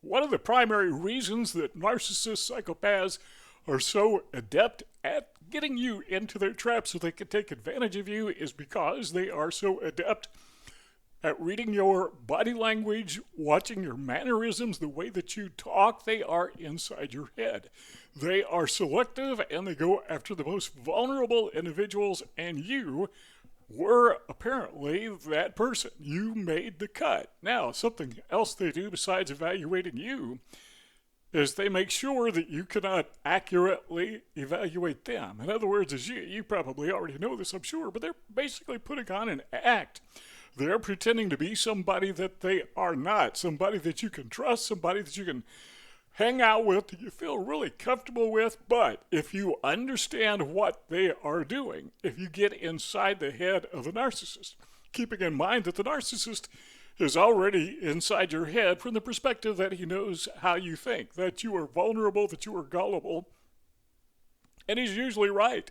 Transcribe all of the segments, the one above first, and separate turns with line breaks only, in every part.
One of the primary reasons that narcissist-psychopaths are so adept at getting you into their trap so they can take advantage of you is because they are so adept at reading your body language, watching your mannerisms, the way that you talk. They are inside your head. They are selective and they go after the most vulnerable individuals, and you were apparently that person. You made the cut. Now, something else they do besides evaluating you is they make sure that you cannot accurately evaluate them. In other words, as you probably already know this, I'm sure, but they're basically putting on an act. They're pretending to be somebody that they are not, somebody that you can trust, somebody that you can hang out with, that you feel really comfortable with. But if you understand what they are doing, if you get inside the head of the narcissist, keeping in mind that the narcissist is already inside your head from the perspective that he knows how you think, that you are vulnerable, that you are gullible, and he's usually right.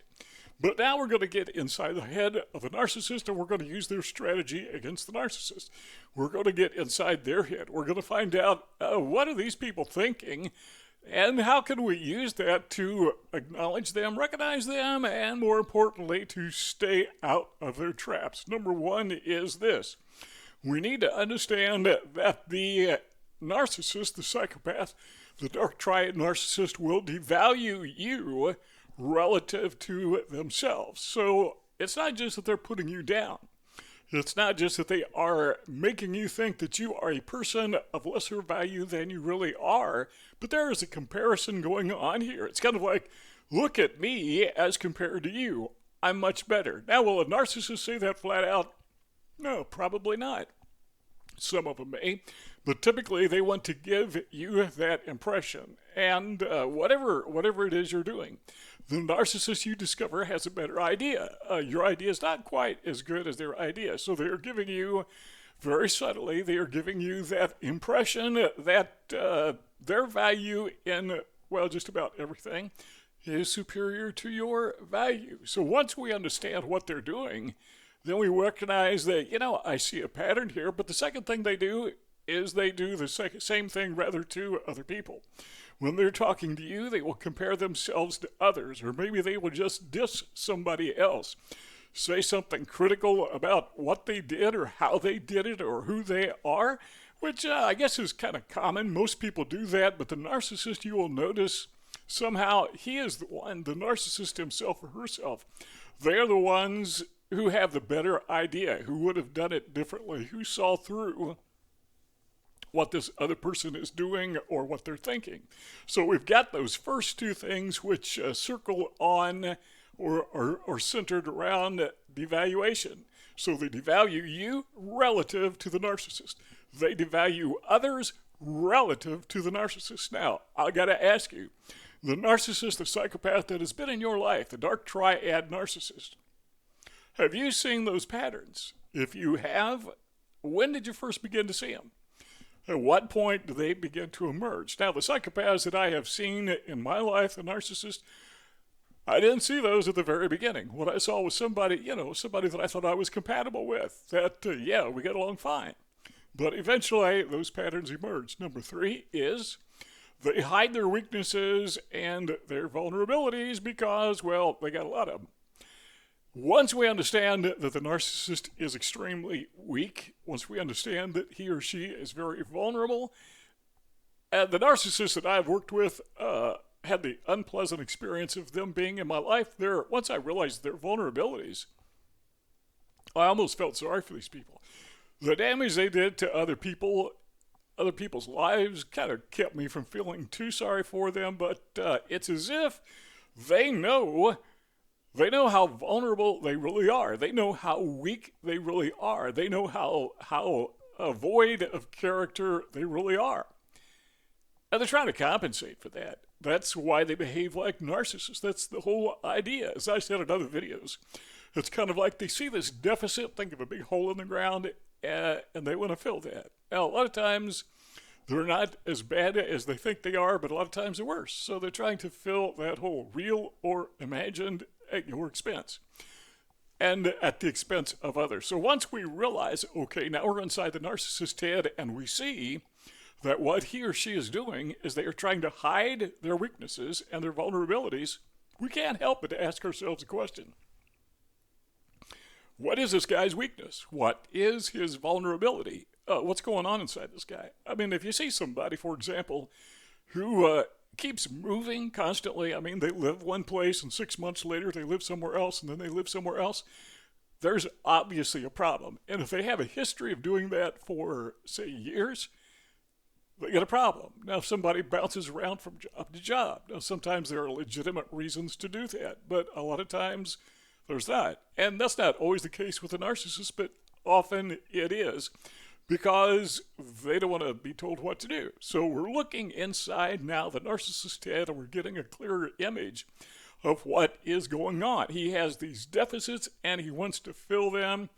But now we're going to get inside the head of the narcissist, and we're going to use their strategy against the narcissist. We're going to get inside their head. We're going to find out what are these people thinking, and how can we use that to acknowledge them, recognize them, and more importantly, to stay out of their traps. Number one is this. We need to understand that the narcissist, the psychopath, the dark triad narcissist will devalue you relative to themselves. So it's not just that they're putting you down. It's not just that they are making you think that you are a person of lesser value than you really are, but there is a comparison going on here. It's kind of like, look at me as compared to you. I'm much better. Now, will a narcissist say that flat out? No, probably not. Some of them may, but typically they want to give you that impression. And whatever it is you're doing, the narcissist you discover has a better idea. Your idea is not quite as good as their idea. So they're giving you, very subtly, they are giving you that impression that their value in, well, just about everything is superior to your value. So once we understand what they're doing, then we recognize that, I see a pattern here. But the second thing they do is they do the same thing rather to other people. When they're talking to you, they will compare themselves to others, or maybe they will just diss somebody else. Say something critical about what they did or how they did it or who they are, which I guess is kind of common. Most people do that, but the narcissist, you will notice, somehow he is the one, the narcissist himself or herself. They're the ones who have the better idea, who would have done it differently, who saw through what this other person is doing or what they're thinking. So we've got those first two things which circle on or centered around devaluation. So they devalue you relative to the narcissist. They devalue others relative to the narcissist. Now, I got to ask you, the narcissist, the psychopath that has been in your life, the dark triad narcissist, have you seen those patterns? If you have, when did you first begin to see them? At what point do they begin to emerge? Now, the psychopaths that I have seen in my life, the narcissist, I didn't see those at the very beginning. What I saw was somebody that I thought I was compatible with, that, we get along fine. But eventually, those patterns emerge. Number three is they hide their weaknesses and their vulnerabilities because, well, they got a lot of them. Once we understand that the narcissist is extremely weak, once we understand that he or she is very vulnerable, and the narcissists that I've worked with had the unpleasant experience of them being in my life, once I realized their vulnerabilities, I almost felt sorry for these people. The damage they did to other people's lives kind of kept me from feeling too sorry for them, but it's as if they know how vulnerable they really are. They know how weak they really are. They know how void of character they really are. And they're trying to compensate for that. That's why they behave like narcissists. That's the whole idea. As I said in other videos, it's kind of like they see this deficit, think of a big hole in the ground, and they want to fill that. Now, a lot of times, they're not as bad as they think they are, but a lot of times they're worse. So they're trying to fill that hole, real or imagined, at your expense and at the expense of others. So once we realize, okay, now we're inside the narcissist head and we see that what he or she is doing is they are trying to hide their weaknesses and their vulnerabilities, we can't help but to ask ourselves a question. What is this guy's weakness? What is his vulnerability? What's going on inside this guy? I mean, if you see somebody, for example, who keeps moving constantly, I mean, they live one place and 6 months later they live somewhere else and then they live somewhere else, there's obviously a problem. And if they have a history of doing that for, say, years, they got a problem. Now, if somebody bounces around from job to job, now sometimes there are legitimate reasons to do that, but a lot of times there's not. And that's not always the case with a narcissist, but often it is, because they don't want to be told what to do. So we're looking inside now the narcissist's head, and we're getting a clearer image of what is going on. He has these deficits, and he wants to fill them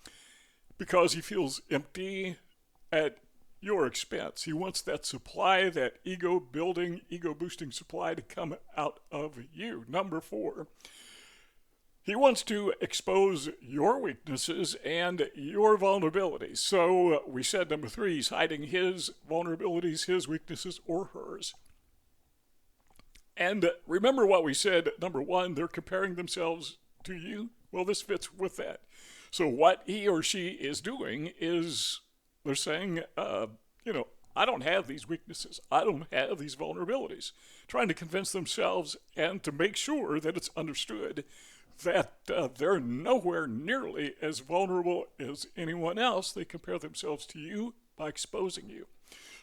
because he feels empty at your expense. He wants that supply, that ego-building, ego-boosting supply to come out of you. Number 4, he wants to expose your weaknesses and your vulnerabilities. So we said number 3, he's hiding his vulnerabilities, his weaknesses, or hers. And remember what we said, number 1, they're comparing themselves to you. Well, this fits with that. So what he or she is doing is they're saying, I don't have these weaknesses. I don't have these vulnerabilities. Trying to convince themselves and to make sure that it's understood that they're nowhere nearly as vulnerable as anyone else. They compare themselves to you by exposing you.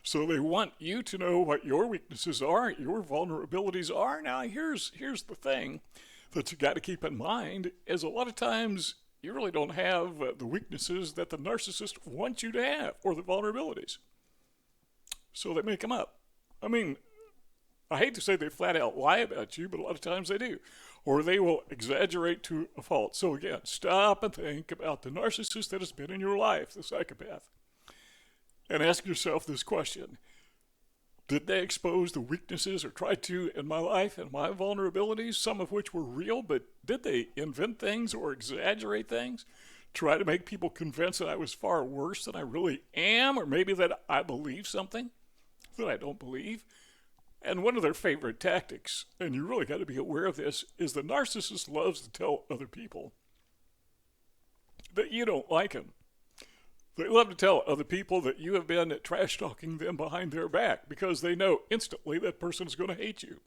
So they want you to know what your weaknesses are, your vulnerabilities are. Now, here's the thing that you got to keep in mind is a lot of times you really don't have the weaknesses that the narcissist wants you to have, or the vulnerabilities. So they make them up. I mean, I hate to say they flat out lie about you, but a lot of times they do. Or they will exaggerate to a fault. So again, stop and think about the narcissist that has been in your life, the psychopath. And ask yourself this question. Did they expose the weaknesses or try to in my life and my vulnerabilities, some of which were real, but did they invent things or exaggerate things? Try to make people convinced that I was far worse than I really am, or maybe that I believe something that I don't believe? And one of their favorite tactics, and you really got to be aware of this, is the narcissist loves to tell other people that you don't like them. They love to tell other people that you have been trash talking them behind their back because they know instantly that person is going to hate you.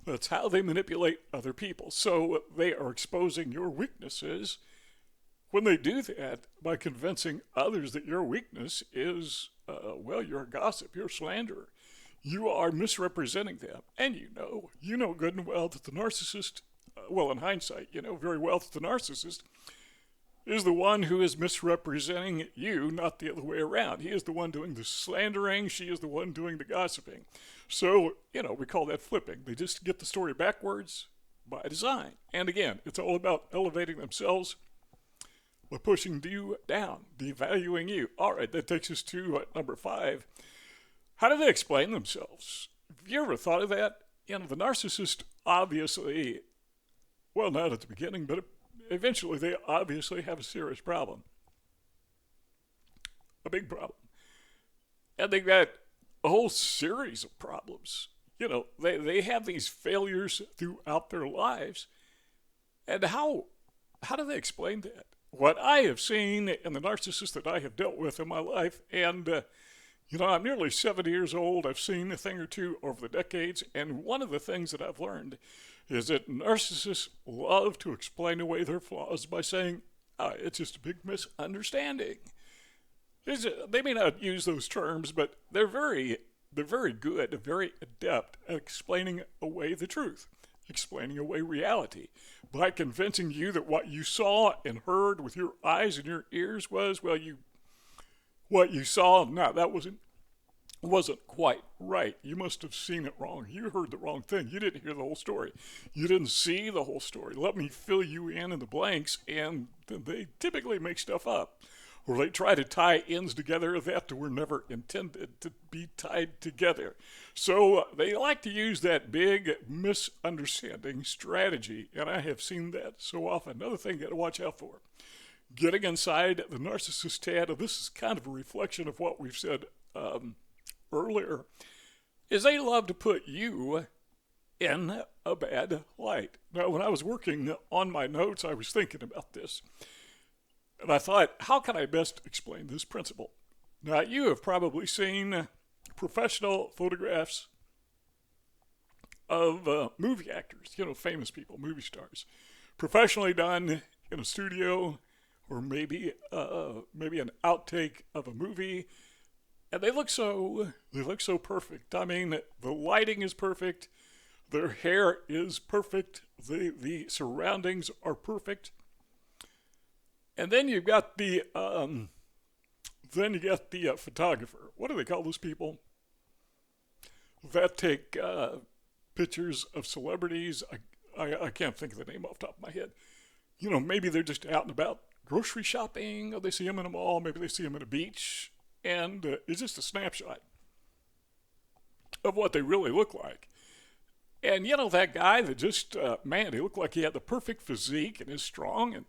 That's how they manipulate other people. So they are exposing your weaknesses when they do that by convincing others that your weakness is, you're a gossip, you're a slanderer. You are misrepresenting them. And you know good and well that the narcissist, in hindsight, you know very well that the narcissist is the one who is misrepresenting you, not the other way around. He is the one doing the slandering. She is the one doing the gossiping. So, we call that flipping. They just get the story backwards by design. And again, it's all about elevating themselves by pushing you down, devaluing you. All right, that takes us to number 5. How do they explain themselves? Have you ever thought of that? The narcissist obviously, not at the beginning, but eventually they obviously have a serious problem. A big problem. And they've got a whole series of problems. They have these failures throughout their lives. And how do they explain that? What I have seen in the narcissists that I have dealt with in my life, and I'm nearly 70 years old. I've seen a thing or two over the decades, and one of the things that I've learned is that narcissists love to explain away their flaws by saying, it's just a big misunderstanding. They may not use those terms, but they're very good, very adept at explaining away the truth, explaining away reality, by convincing you that what you saw and heard with your eyes and your ears was, what you saw, that wasn't quite right. You must have seen it wrong. You heard the wrong thing. You didn't hear the whole story. You didn't see the whole story. Let me fill you in the blanks, and they typically make stuff up. Or they try to tie ends together that were never intended to be tied together. So they like to use that big misunderstanding strategy, and I have seen that so often. Another thing you got to watch out for. Getting inside the narcissist's head, this is kind of a reflection of what we've said earlier, is they love to put you in a bad light. Now, when I was working on my notes, I was thinking about this. And I thought, how can I best explain this principle? Now, you have probably seen professional photographs of movie actors, famous people, movie stars, professionally done in a studio, or maybe an outtake of a movie, and they look so perfect. I mean, the lighting is perfect, their hair is perfect, the surroundings are perfect, and then you've got the photographer. What do they call those people that take pictures of celebrities? I can't think of the name off the top of my head. Maybe they're just out and about grocery shopping, or they see them in a mall, maybe they see them at a beach, and it's just a snapshot of what they really look like. And that guy that just, man, he looked like he had the perfect physique and is strong, and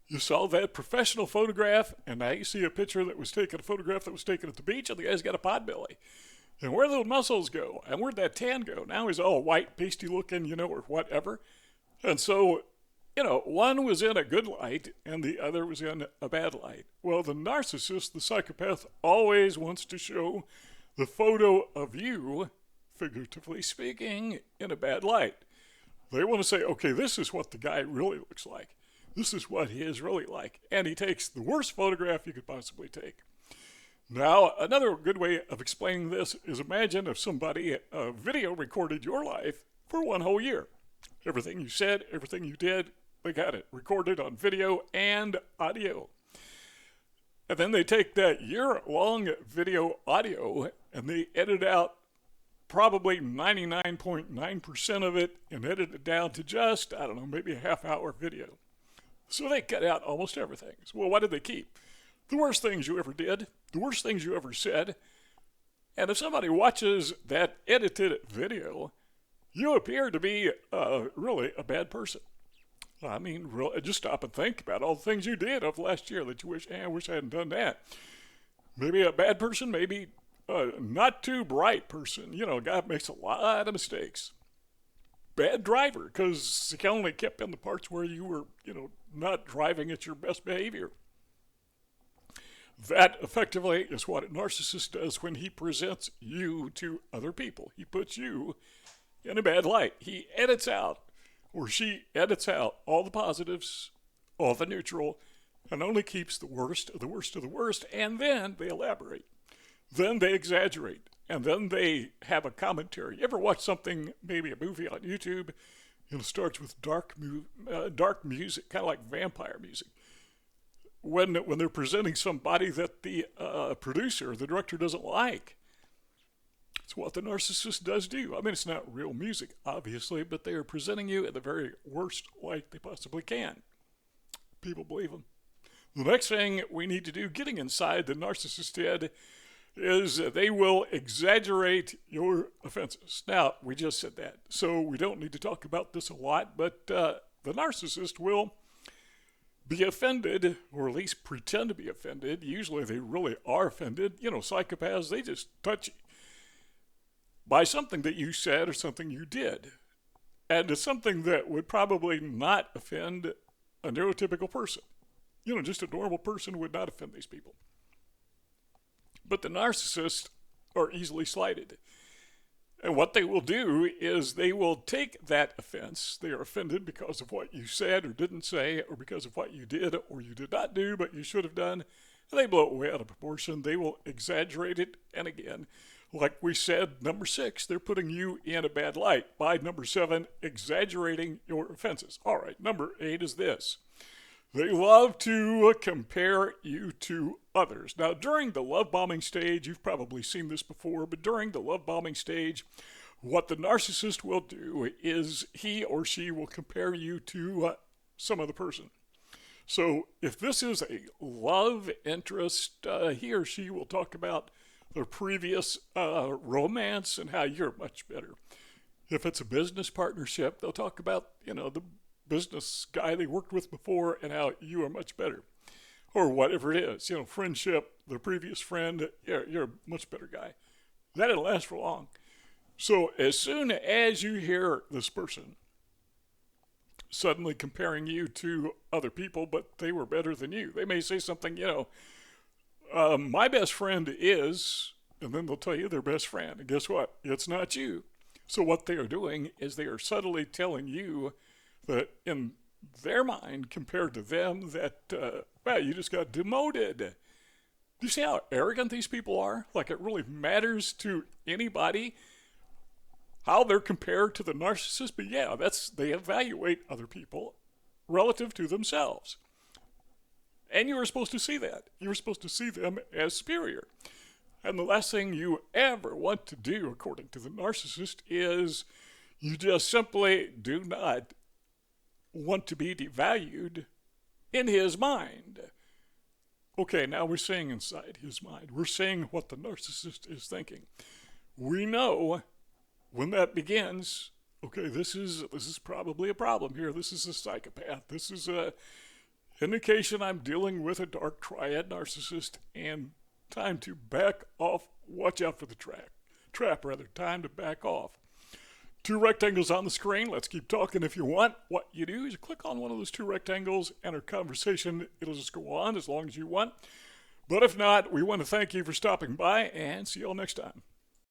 you saw that professional photograph, and now you see a photograph that was taken at the beach, and the guy's got a pot belly. And where those muscles go? And where'd that tan go? Now he's all white, pasty looking, or whatever. And so, one was in a good light and the other was in a bad light. Well, the narcissist, the psychopath, always wants to show the photo of you, figuratively speaking, in a bad light. They want to say, okay, this is what the guy really looks like. This is what he is really like. And he takes the worst photograph you could possibly take. Now, another good way of explaining this is imagine if somebody video recorded your life for one whole year. Everything you said, everything you did, they got it recorded on video and audio. And then they take that year-long video audio and they edit out probably 99.9% of it and edit it down to just, maybe a half-hour video. So they cut out almost everything. So, well, what did they keep? The worst things you ever did, the worst things you ever said. And if somebody watches that edited video, you appear to be really a bad person. I mean, just stop and think about all the things you did of last year that you wish I hadn't done that. Maybe a bad person, maybe a not too bright person. A guy makes a lot of mistakes. Bad driver, because he only kept in the parts where you were, not driving at your best behavior. That effectively is what a narcissist does when he presents you to other people. He puts you in a bad light. He edits out, or she edits out all the positives, all the neutral, and only keeps the worst of the worst of the worst, and then they elaborate. Then they exaggerate, and then they have a commentary. You ever watch something, maybe a movie on YouTube, it starts with dark music, kind of like vampire music. When they're presenting somebody that the producer, the director doesn't like. It's what the narcissist does do. I mean, it's not real music, obviously, but they are presenting you in the very worst light they possibly can. People believe them. The next thing we need to do, getting inside the narcissist's head, is they will exaggerate your offenses. Now, we just said that, so we don't need to talk about this a lot, but the narcissist will be offended, or at least pretend to be offended. Usually they really are offended. Psychopaths, they just touch you by something that you said or something you did. And it's something that would probably not offend a neurotypical person. Just a normal person would not offend these people. But the narcissists are easily slighted. And what they will do is they will take that offense. They are offended because of what you said or didn't say, or because of what you did or you did not do, but you should have done. And they blow it way out of proportion. They will exaggerate it. And again, like we said, number 6, they're putting you in a bad light. By number 7, exaggerating your offenses. All right, number 8 is this. They love to compare you to others. Now, during the love bombing stage, you've probably seen this before, but during the love bombing stage, what the narcissist will do is he or she will compare you to some other person. So if this is a love interest, he or she will talk about their previous romance and how you're much better. If it's a business partnership, they'll talk about, the business guy they worked with before and how you are much better. Or whatever it is, friendship, their previous friend, you're a much better guy. that didn't last for long. So as soon as you hear this person suddenly comparing you to other people, but they were better than you, they may say something, my best friend is, and then they'll tell you their best friend. And guess what? It's not you. So what they are doing is they are subtly telling you that in their mind, compared to them, that, you just got demoted. Do you see how arrogant these people are? Like it really matters to anybody how they're compared to the narcissist. But yeah, they evaluate other people relative to themselves. And you were supposed to see that. You were supposed to see them as superior. And the last thing you ever want to do, according to the narcissist, is you just simply do not want to be devalued in his mind. Okay, now we're seeing inside his mind. We're seeing what the narcissist is thinking. We know when that begins, okay, this is probably a problem here. This is a psychopath. This is a indication I'm dealing with a dark triad narcissist, and time to back off. Watch out for the trap. Time to back off. 2 rectangles on the screen. Let's keep talking if you want. What you do is you click on one of those 2 rectangles, enter conversation. It'll just go on as long as you want. But if not, we want to thank you for stopping by and see y'all next time.